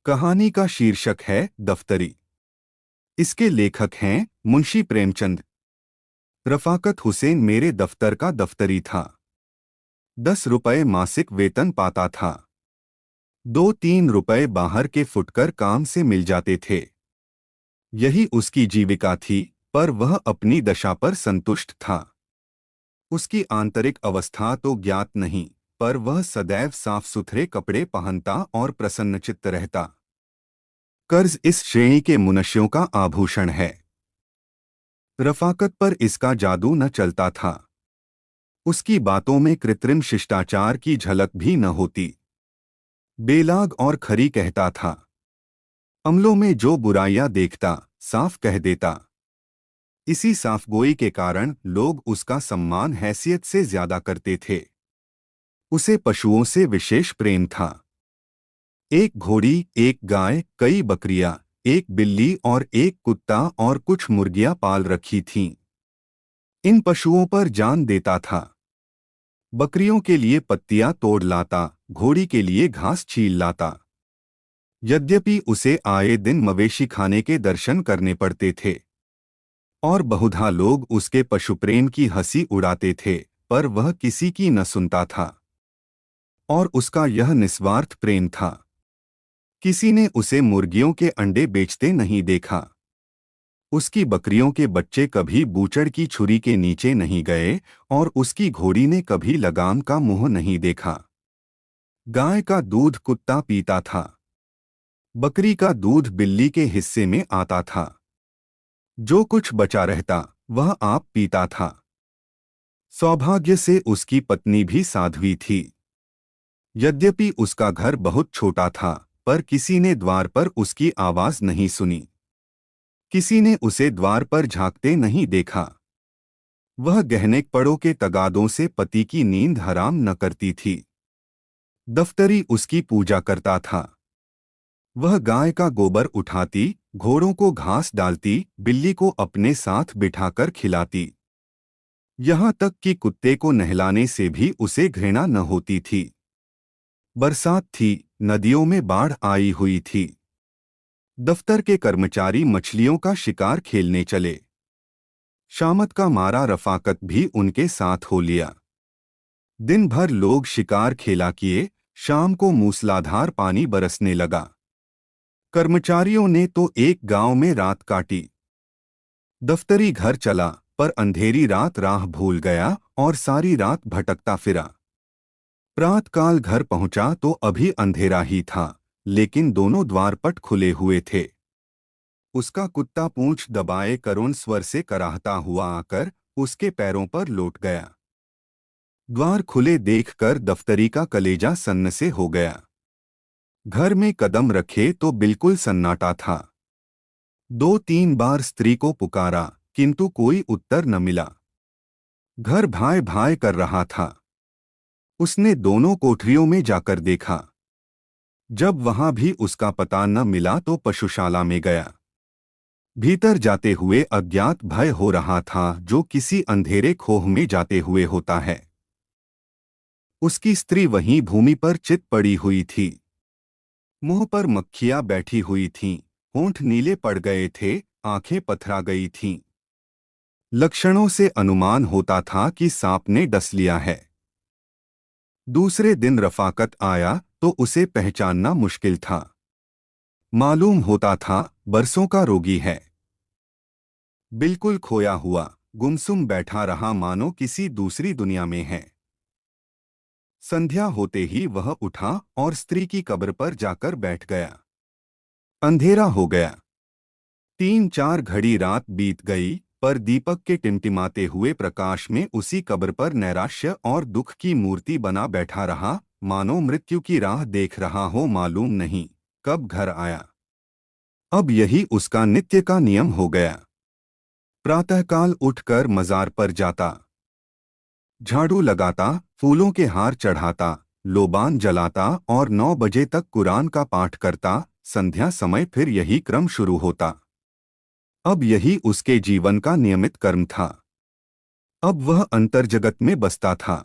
कहानी का शीर्षक है दफ्तरी। इसके लेखक हैं मुंशी प्रेमचंद। रफाकत हुसैन मेरे दफ्तर का दफ्तरी था। 10 रुपए मासिक वेतन पाता था। 2-3 रुपए बाहर के फुटकर काम से मिल जाते थे। यही उसकी जीविका थी, पर वह अपनी दशा पर संतुष्ट था। उसकी आंतरिक अवस्था तो ज्ञात नहीं, पर वह सदैव साफ सुथरे कपड़े पहनता और प्रसन्नचित्त रहता। कर्ज इस श्रेणी के मनुष्यों का आभूषण है। रफाकत पर इसका जादू न चलता था। उसकी बातों में कृत्रिम शिष्टाचार की झलक भी न होती। बेलाग और खरी कहता था। अमलों में जो बुराइयां देखता, साफ कह देता। इसी साफगोई के कारण लोग उसका सम्मान हैसियत से ज्यादा करते थे। उसे पशुओं से विशेष प्रेम था। एक घोड़ी, एक गाय, कई बकरियां, एक बिल्ली और एक कुत्ता और कुछ मुर्गियां पाल रखी थीं। इन पशुओं पर जान देता था। बकरियों के लिए पत्तियां तोड़ लाता, घोड़ी के लिए घास छील लाता। यद्यपि उसे आए दिन मवेशी खाने के दर्शन करने पड़ते थे और बहुधा लोग उसके पशुप्रेम की हंसी उड़ाते थे, पर वह किसी की न सुनता था। और उसका यह निस्वार्थ प्रेम था। किसी ने उसे मुर्गियों के अंडे बेचते नहीं देखा। उसकी बकरियों के बच्चे कभी बूचड़ की छुरी के नीचे नहीं गए और उसकी घोड़ी ने कभी लगाम का मुंह नहीं देखा। गाय का दूध कुत्ता पीता था। बकरी का दूध बिल्ली के हिस्से में आता था। जो कुछ बचा रहता, वह आप पीता था। सौभाग्य से उसकी पत्नी भी साध्वी थी। यद्यपि उसका घर बहुत छोटा था, पर किसी ने द्वार पर उसकी आवाज नहीं सुनी। किसी ने उसे द्वार पर झांकते नहीं देखा। वह गहने पड़ों के तगादों से पति की नींद हराम न करती थी। दफ्तरी उसकी पूजा करता था। वह गाय का गोबर उठाती, घोड़ों को घास डालती, बिल्ली को अपने साथ बिठाकर खिलाती। यहाँ तक कि कुत्ते को नहलाने से भी उसे घृणा न होती थी। बरसात थी, नदियों में बाढ़ आई हुई थी। दफ्तर के कर्मचारी मछलियों का शिकार खेलने चले। शामत का मारा रफाकत भी उनके साथ हो लिया। दिन भर लोग शिकार खेला किए, शाम को मूसलाधार पानी बरसने लगा। कर्मचारियों ने तो एक गांव में रात काटी। दफ्तरी घर चला, पर अंधेरी रात राह भूल गया और सारी रात भटकता फिरा। प्रातकाल घर पहुंचा तो अभी अंधेरा ही था, लेकिन दोनों द्वारपट खुले हुए थे। उसका कुत्ता पूंछ दबाए करुण स्वर से कराहता हुआ आकर उसके पैरों पर लौट गया। द्वार खुले देखकर दफ्तरी का कलेजा सन्न से हो गया। घर में कदम रखे तो बिल्कुल सन्नाटा था। 2-3 बार स्त्री को पुकारा, किंतु कोई उत्तर न मिला। घर भाए भाए कर रहा था। उसने दोनों कोठरियों में जाकर देखा। जब वहां भी उसका पता न मिला तो पशुशाला में गया। भीतर जाते हुए अज्ञात भय हो रहा था, जो किसी अंधेरे खोह में जाते हुए होता है। उसकी स्त्री वहीं भूमि पर चित पड़ी हुई थी। मुंह पर मक्खियां बैठी हुई थीं, होंठ नीले पड़ गए थे, आंखें पथरा गई थीं। लक्षणों से अनुमान होता था कि सांप ने डस लिया है। दूसरे दिन रफाकत आया तो उसे पहचानना मुश्किल था। मालूम होता था बरसों का रोगी है। बिल्कुल खोया हुआ, गुमसुम बैठा रहा, मानो किसी दूसरी दुनिया में है। संध्या होते ही वह उठा और स्त्री की कब्र पर जाकर बैठ गया। अंधेरा हो गया। 3-4 घड़ी रात बीत गई, पर दीपक के टिमटिमाते हुए प्रकाश में उसी कब्र पर नैराश्य और दुख की मूर्ति बना बैठा रहा, मानो मृत्यु की राह देख रहा हो। मालूम नहीं कब घर आया। अब यही उसका नित्य का नियम हो गया। प्रातःकाल उठकर मजार पर जाता, झाड़ू लगाता, फूलों के हार चढ़ाता, लोबान जलाता और 9 बजे तक कुरान का पाठ करता। संध्या समय फिर यही क्रम शुरू होता। अब यही उसके जीवन का नियमित कर्म था। अब वह अंतर्जगत में बसता था।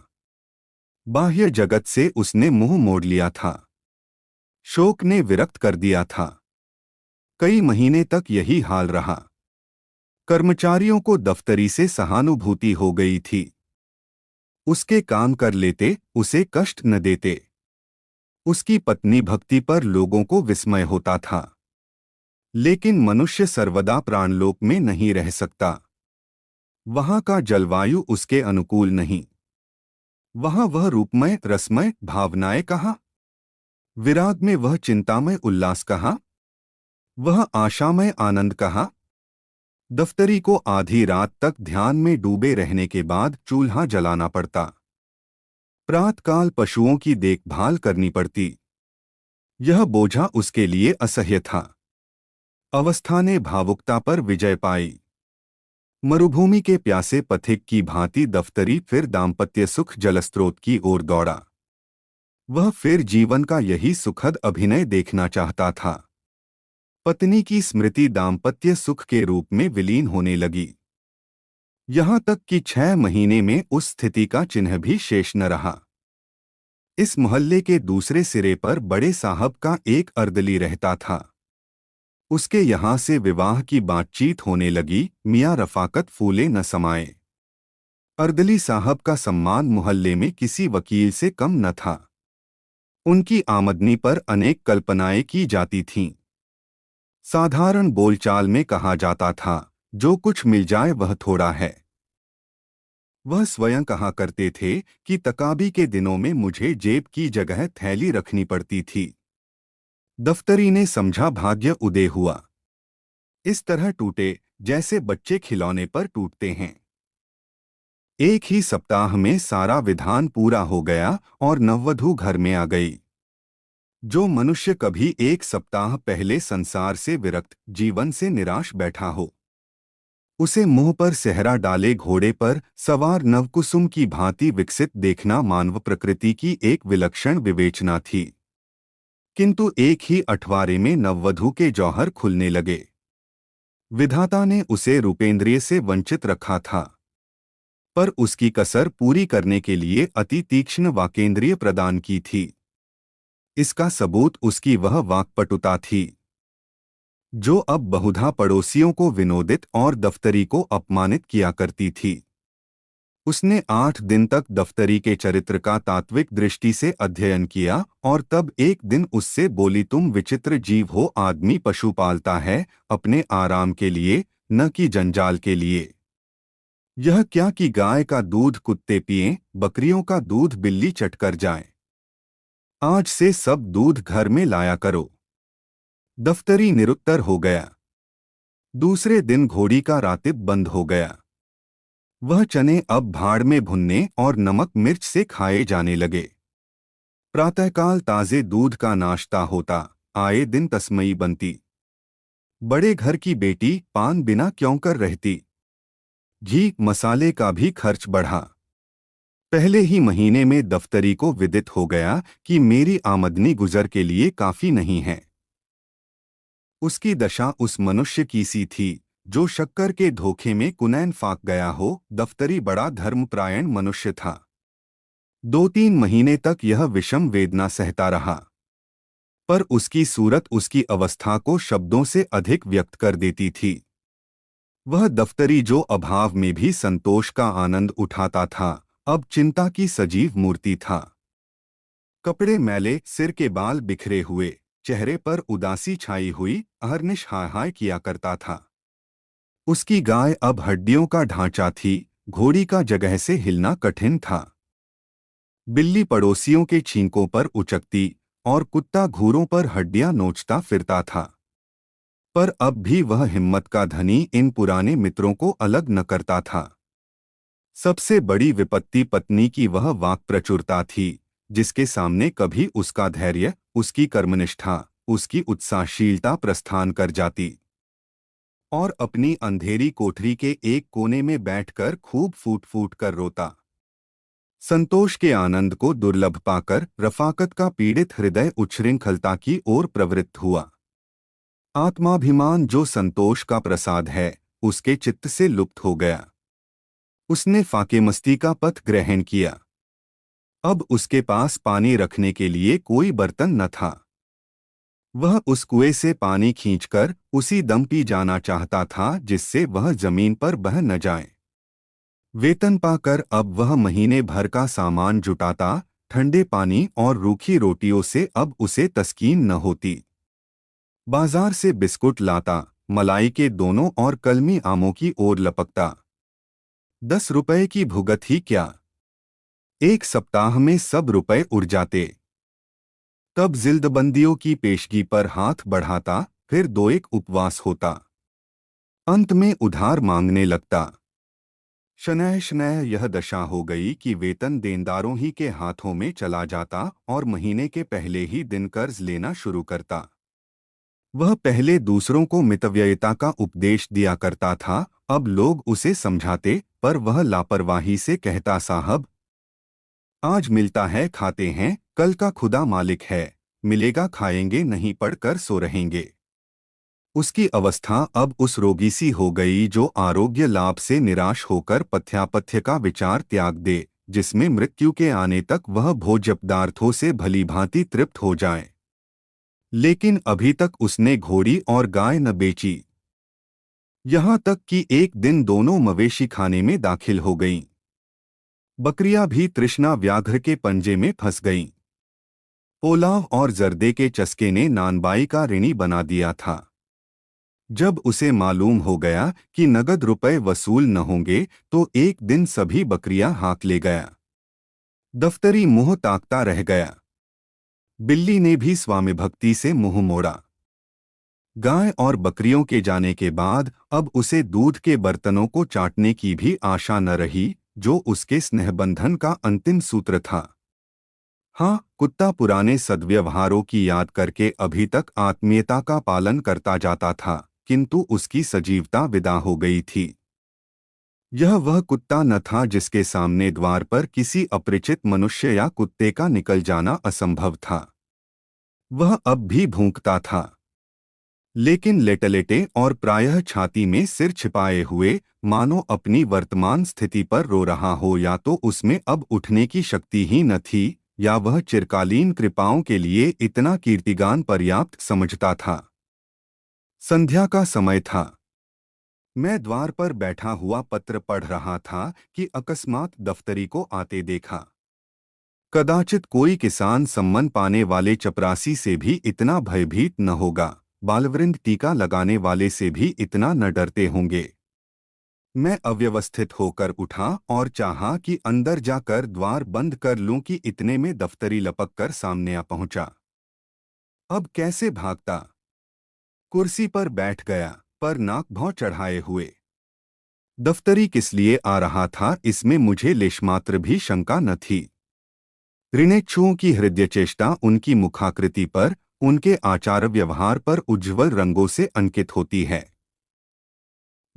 बाह्य जगत से उसने मुंह मोड़ लिया था। शोक ने विरक्त कर दिया था। कई महीने तक यही हाल रहा। कर्मचारियों को दफ्तरी से सहानुभूति हो गई थी। उसके काम कर लेते, उसे कष्ट न देते। उसकी पत्नी भक्ति पर लोगों को विस्मय होता था। लेकिन मनुष्य सर्वदा प्राणलोक में नहीं रह सकता। वहां का जलवायु उसके अनुकूल नहीं। वहां वह रूपमय रसमय भावनाएं कहाँ? विराग में वह चिंतामय उल्लास कहाँ? वह आशामय आनंद कहाँ? दफ्तरी को आधी रात तक ध्यान में डूबे रहने के बाद चूल्हा जलाना पड़ता। प्रातःकाल पशुओं की देखभाल करनी पड़ती। यह बोझा उसके लिए असह्य था। अवस्था ने भावुकता पर विजय पाई। मरुभूमि के प्यासे पथिक की भांति दफ्तरी फिर दाम्पत्य सुख जलस्रोत की ओर दौड़ा। वह फिर जीवन का यही सुखद अभिनय देखना चाहता था। पत्नी की स्मृति दाम्पत्य सुख के रूप में विलीन होने लगी। यहाँ तक कि 6 महीने में उस स्थिति का चिन्ह भी शेष न रहा। इस मोहल्ले के दूसरे सिरे पर बड़े साहब का एक अर्दली रहता था। उसके यहाँ से विवाह की बातचीत होने लगी। मियाँ रफाकत फूले न समाये। अर्दली साहब का सम्मान मोहल्ले में किसी वकील से कम न था। उनकी आमदनी पर अनेक कल्पनाएं की जाती थीं। साधारण बोलचाल में कहा जाता था, जो कुछ मिल जाए वह थोड़ा है। वह स्वयं कहा करते थे कि तकाबी के दिनों में मुझे जेब की जगह थैली रखनी पड़ती थी। दफ्तरी ने समझा भाग्य उदय हुआ। इस तरह टूटे जैसे बच्चे खिलौने पर टूटते हैं। एक ही सप्ताह में सारा विधान पूरा हो गया और नववधू घर में आ गई। जो मनुष्य कभी एक सप्ताह पहले संसार से विरक्त, जीवन से निराश बैठा हो, उसे मुंह पर सेहरा डाले घोड़े पर सवार नवकुसुम की भांति विकसित देखना मानव प्रकृति की एक विलक्षण विवेचना थी। किंतु एक ही अठवारे में नववधू के जौहर खुलने लगे। विधाता ने उसे रूपेंद्रिय से वंचित रखा था, पर उसकी कसर पूरी करने के लिए अति तीक्ष्ण वाकेंद्रिय प्रदान की थी। इसका सबूत उसकी वह वाक्पटुता थी, जो अब बहुधा पड़ोसियों को विनोदित और दफ्तरी को अपमानित किया करती थी। उसने 8 दिन तक दफ्तरी के चरित्र का तात्विक दृष्टि से अध्ययन किया और तब एक दिन उससे बोली, तुम विचित्र जीव हो। आदमी पशु पालता है अपने आराम के लिए, न कि जंजाल के लिए। यह क्या कि गाय का दूध कुत्ते पिएं, बकरियों का दूध बिल्ली चटकर जाए। आज से सब दूध घर में लाया करो। दफ्तरी निरुत्तर हो गया। दूसरे दिन घोड़ी का रातिब बंद हो गया। वह चने अब भाड़ में भुनने और नमक मिर्च से खाए जाने लगे। प्रातःकाल ताजे दूध का नाश्ता होता, आए दिन तस्मई बनती। बड़े घर की बेटी पान बिना क्यों कर रहती। घी मसाले का भी खर्च बढ़ा। पहले ही महीने में दफ्तरी को विदित हो गया कि मेरी आमदनी गुजर के लिए काफी नहीं है। उसकी दशा उस मनुष्य की सी थी जो शक्कर के धोखे में कुनैन फाक गया हो। दफ्तरी बड़ा धर्मपरायण मनुष्य था। 2-3 महीने तक यह विषम वेदना सहता रहा, पर उसकी सूरत उसकी अवस्था को शब्दों से अधिक व्यक्त कर देती थी। वह दफ्तरी जो अभाव में भी संतोष का आनंद उठाता था, अब चिंता की सजीव मूर्ति था। कपड़े मैले, सिर के बाल बिखरे हुए, चेहरे पर उदासी छाई हुई, अहर्निश हाय हाय किया करता था। उसकी गाय अब हड्डियों का ढांचा थी, घोड़ी का जगह से हिलना कठिन था। बिल्ली पड़ोसियों के छींकों पर उचकती और कुत्ता घूरों पर हड्डियां नोचता फिरता था। पर अब भी वह हिम्मत का धनी इन पुराने मित्रों को अलग न करता था। सबसे बड़ी विपत्ति पत्नी की वह वाक्प्रचुरता थी, जिसके सामने कभी उसका धैर्य, उसकी कर्मनिष्ठा, उसकी उत्साहशीलता प्रस्थान कर जाती और अपनी अंधेरी कोठरी के एक कोने में बैठकर खूब फूट फूट कर रोता। संतोष के आनंद को दुर्लभ पाकर रफाकत का पीड़ित हृदय उच्छृंखलता की ओर प्रवृत्त हुआ। आत्माभिमान जो संतोष का प्रसाद है, उसके चित्त से लुप्त हो गया। उसने फाकेमस्ती का पथ ग्रहण किया। अब उसके पास पानी रखने के लिए कोई बर्तन न था। वह उस कुएं से पानी खींचकर उसी दम पी जाना चाहता था जिससे वह जमीन पर बह न जाए। वेतन पाकर अब वह महीने भर का सामान जुटाता, ठंडे पानी और रूखी रोटियों से अब उसे तस्कीन न होती। बाजार से बिस्कुट लाता, मलाई के दोनों और कलमी आमों की ओर लपकता। 10 रुपए की भुगत ही क्या, एक सप्ताह में सब रुपए उड़ जाते। तब जिल्दबंदियों की पेशगी पर हाथ बढ़ाता, फिर दो एक उपवास होता। अंत में उधार मांगने लगता। शनैः शनैः यह दशा हो गई कि वेतन देनदारों ही के हाथों में चला जाता और महीने के पहले ही दिन कर्ज लेना शुरू करता। वह पहले दूसरों को मितव्ययिता का उपदेश दिया करता था, अब लोग उसे समझाते, पर वह लापरवाही से कहता, साहब आज मिलता है खाते हैं, कल का खुदा मालिक है, मिलेगा खाएंगे नहीं पढ़कर सो रहेंगे। उसकी अवस्था अब उस रोगी सी हो गई जो आरोग्य लाभ से निराश होकर पथ्यापथ्य का विचार त्याग दे, जिसमें मृत्यु के आने तक वह भोज्य पदार्थों से भलीभांति तृप्त हो जाए। लेकिन अभी तक उसने घोड़ी और गाय न बेची। यहाँ तक कि एक दिन दोनों मवेशी खाने में दाखिल हो गईं। बकरियां भी तृष्णा व्याघ्र के पंजे में फंस गईं। पोलाव और जर्दे के चस्के ने नानबाई का ऋणी बना दिया था। जब उसे मालूम हो गया कि नगद रुपए वसूल न होंगे, तो एक दिन सभी बकरियां हाँक ले गया। दफ्तरी मुंह ताकता रह गया। बिल्ली ने भी स्वामिभक्ति से मुंह मोड़ा। गाय और बकरियों के जाने के बाद अब उसे दूध के बर्तनों को चाटने की भी आशा न रही, जो उसके स्नेहबंधन का अंतिम सूत्र था। हाँ, कुत्ता पुराने सद्व्यवहारों की याद करके अभी तक आत्मीयता का पालन करता जाता था, किंतु उसकी सजीवता विदा हो गई थी। यह वह कुत्ता न था जिसके सामने द्वार पर किसी अपरिचित मनुष्य या कुत्ते का निकल जाना असंभव था। वह अब भी भूंकता था, लेकिन लेटे-लेटे और प्रायः छाती में सिर छिपाए हुए, मानो अपनी वर्तमान स्थिति पर रो रहा हो। या तो उसमें अब उठने की शक्ति ही न थी, या वह चिरकालीन कृपाओं के लिए इतना कीर्तिगान पर्याप्त समझता था। संध्या का समय था। मैं द्वार पर बैठा हुआ पत्र पढ़ रहा था कि अकस्मात दफ्तरी को आते देखा। कदाचित कोई किसान सम्मन पाने वाले चपरासी से भी इतना भयभीत न होगा, बालवृंद टीका लगाने वाले से भी इतना न डरते होंगे। मैं अव्यवस्थित होकर उठा और चाहा कि अंदर जाकर द्वार बंद कर लूं कि इतने में दफ्तरी लपक कर सामने आ पहुंचा। अब कैसे भागता। कुर्सी पर बैठ गया, पर नाक भौं चढ़ाए हुए। दफ्तरी किस लिए आ रहा था, इसमें मुझे लेशमात्र भी शंका न थी। ऋणेच्छुओं की हृदय चेष्टा उनकी मुखाकृति पर, उनके आचार व्यवहार पर उज्ज्वल रंगों से अंकित होती है।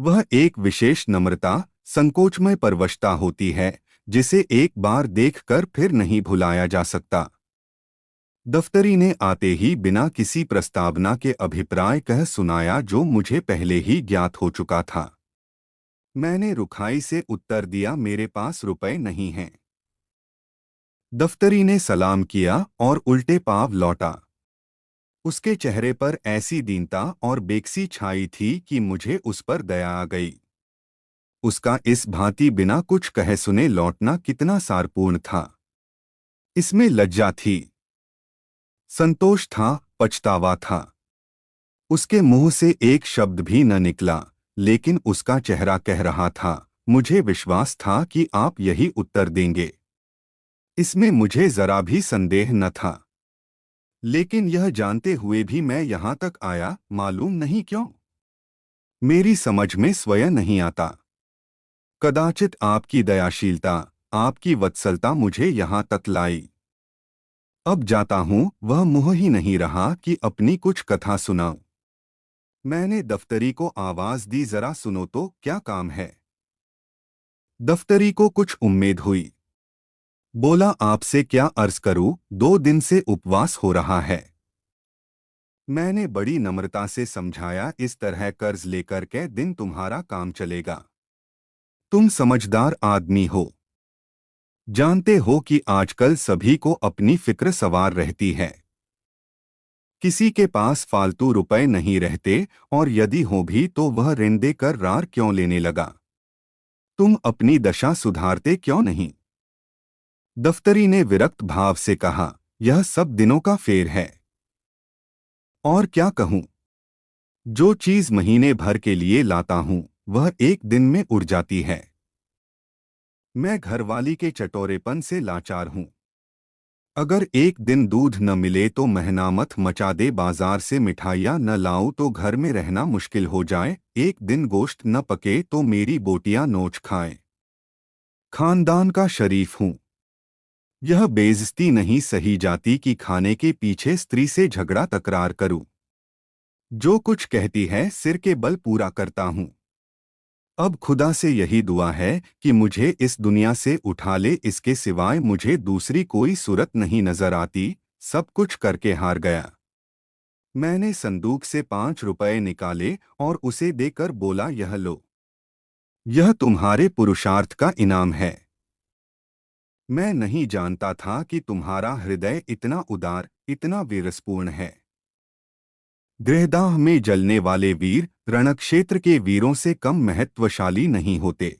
वह एक विशेष नम्रता, संकोचमय परवशता होती है, जिसे एक बार देखकर फिर नहीं भुलाया जा सकता। दफ्तरी ने आते ही बिना किसी प्रस्तावना के अभिप्राय कह सुनाया जो मुझे पहले ही ज्ञात हो चुका था। मैंने रुखाई से उत्तर दिया, मेरे पास रुपए नहीं हैं। दफ्तरी ने सलाम किया और उल्टे पांव लौटा। उसके चेहरे पर ऐसी दीनता और बेकसी छाई थी कि मुझे उस पर दया आ गई। उसका इस भांति बिना कुछ कहे सुने लौटना कितना सारपूर्ण था। इसमें लज्जा थी, संतोष था, पछतावा था। उसके मुंह से एक शब्द भी न निकला, लेकिन उसका चेहरा कह रहा था, मुझे विश्वास था कि आप यही उत्तर देंगे। इसमें मुझे जरा भी संदेह न था। लेकिन यह जानते हुए भी मैं यहां तक आया, मालूम नहीं क्यों। मेरी समझ में स्वयं नहीं आता। कदाचित आपकी दयाशीलता, आपकी वत्सलता मुझे यहां तक लाई। अब जाता हूं, वह मुंह ही नहीं रहा कि अपनी कुछ कथा सुनाऊं। मैंने दफ्तरी को आवाज दी, जरा सुनो तो, क्या काम है। दफ्तरी को कुछ उम्मीद हुई। बोला, आपसे क्या अर्ज करूं, 2 दिन से उपवास हो रहा है। मैंने बड़ी नम्रता से समझाया, इस तरह कर्ज लेकर के दिन तुम्हारा काम चलेगा। तुम समझदार आदमी हो, जानते हो कि आजकल सभी को अपनी फिक्र सवार रहती है। किसी के पास फालतू रुपए नहीं रहते, और यदि हो भी तो वह ऋण देकर रार क्यों लेने लगा? तुम अपनी दशा सुधारते क्यों नहीं? दफ्तरी ने विरक्त भाव से कहा, यह सब दिनों का फेर है। और क्या कहूं? जो चीज महीने भर के लिए लाता हूं, वह एक दिन में उड़ जाती है। मैं घरवाली के चटोरेपन से लाचार हूं। अगर एक दिन दूध न मिले तो मेहनामत मचा दे, बाजार से मिठाइयाँ न लाऊं तो घर में रहना मुश्किल हो जाए, एक दिन गोश्त न पके तो मेरी बोटियां नोच खाएं। खानदान का शरीफ हूं। यह बेइज्जती नहीं सही जाती कि खाने के पीछे स्त्री से झगड़ा तकरार करूं। जो कुछ कहती है सिर के बल पूरा करता हूं। अब खुदा से यही दुआ है कि मुझे इस दुनिया से उठा ले, इसके सिवाय मुझे दूसरी कोई सूरत नहीं नजर आती। सब कुछ करके हार गया। मैंने संदूक से 5 रुपए निकाले और उसे देकर बोला, यह लो। यह तुम्हारे पुरुषार्थ का इनाम है। मैं नहीं जानता था कि तुम्हारा हृदय इतना उदार, इतना वीरसपूर्ण है। गृहदाह में जलने वाले वीर रणक्षेत्र के वीरों से कम महत्वशाली नहीं होते।